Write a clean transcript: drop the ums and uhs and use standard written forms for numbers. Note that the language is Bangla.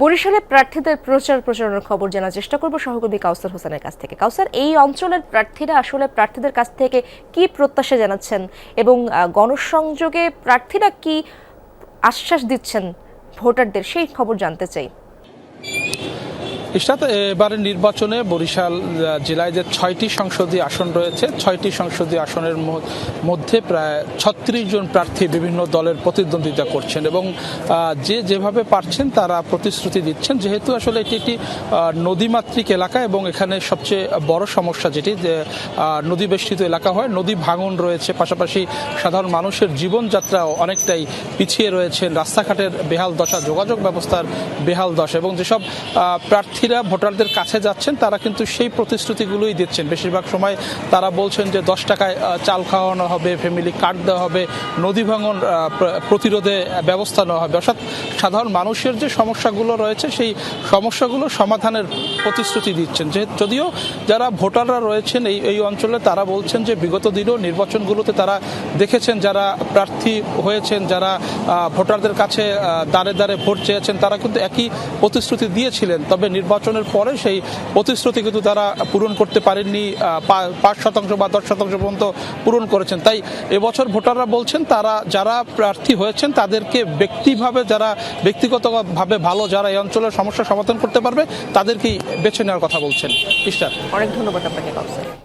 বরিশালে প্রার্থীদের প্রচারণার খবর জানার চেষ্টা করব সহকর্মী কাউসার হোসেনের কাছ থেকে। কাউসার, এই অঞ্চলের প্রার্থীরা আসলে প্রার্থীদের কাছ থেকে কি প্রত্যাশা জানাচ্ছেন এবং গণসংযোগে প্রার্থীরা কি আশ্বাস দিচ্ছেন ভোটারদের, সেই খবর জানতে চাই। ইশরাত, এবারের নির্বাচনে বরিশাল জেলায় যে 6টি সংসদীয় আসন রয়েছে, 6টি সংসদীয় আসনের মধ্যে প্রায় 36 জন প্রার্থী বিভিন্ন দলের প্রতিদ্বন্দ্বিতা করছেন এবং যেভাবে পারছেন তারা প্রতিশ্রুতি দিচ্ছেন। যেহেতু আসলে এটি একটি নদীমাতৃক এলাকা এবং এখানে সবচেয়ে বড় সমস্যা যেটি যে নদী বেষ্টিত এলাকা হয়, নদী ভাঙন রয়েছে, পাশাপাশি সাধারণ মানুষের জীবনযাত্রাও অনেকটাই পিছিয়ে রয়েছে, রাস্তাঘাটের বেহাল দশা, যোগাযোগ ব্যবস্থার বেহাল দশা এবং যেসব প্রার্থীরা ভোটারদের কাছে যাচ্ছেন তারা কিন্তু সেই প্রতিশ্রুতিগুলোই দিচ্ছেন। বেশিরভাগ সময় তারা বলছেন যে 10 টাকায় চাল খাওয়ানো হবে, ফ্যামিলি কার্ড দেওয়া হবে, নদী ভাঙন প্রতিরোধে ব্যবস্থা নেওয়া হবে। অর্থাৎ সাধারণ মানুষের যে সমস্যাগুলো রয়েছে সেই সমস্যাগুলো সমাধানের প্রতিশ্রুতি দিচ্ছেন। যদিও যারা ভোটাররা রয়েছেন এই অঞ্চলে তারা বলছেন যে বিগত দিনেও নির্বাচনগুলোতে তারা দেখেছেন যারা প্রার্থী হয়েছেন, যারা ভোটারদের কাছে দাঁড়ে দাঁড়ে ভোট চেয়েছেন তারা কিন্তু একই প্রতিশ্রুতি দিয়েছিলেন, তবে নির্বাচনের পরে সেই প্রতিশ্রুতি কিন্তু তারা পূরণ করতে পারেননি। 5% বা 10% পর্যন্ত পূরণ করেছেন। তাই এবছর ভোটাররা বলছেন তারা যারা প্রার্থী হয়েছেন তাদেরকে ব্যক্তিগতভাবে ভালো, যারা এই অঞ্চলের সমস্যা সমাধান করতে পারবে তাদেরকেই বেছে নেওয়ার কথা বলছেন। অনেক ধন্যবাদ আপনাকে কাউসার।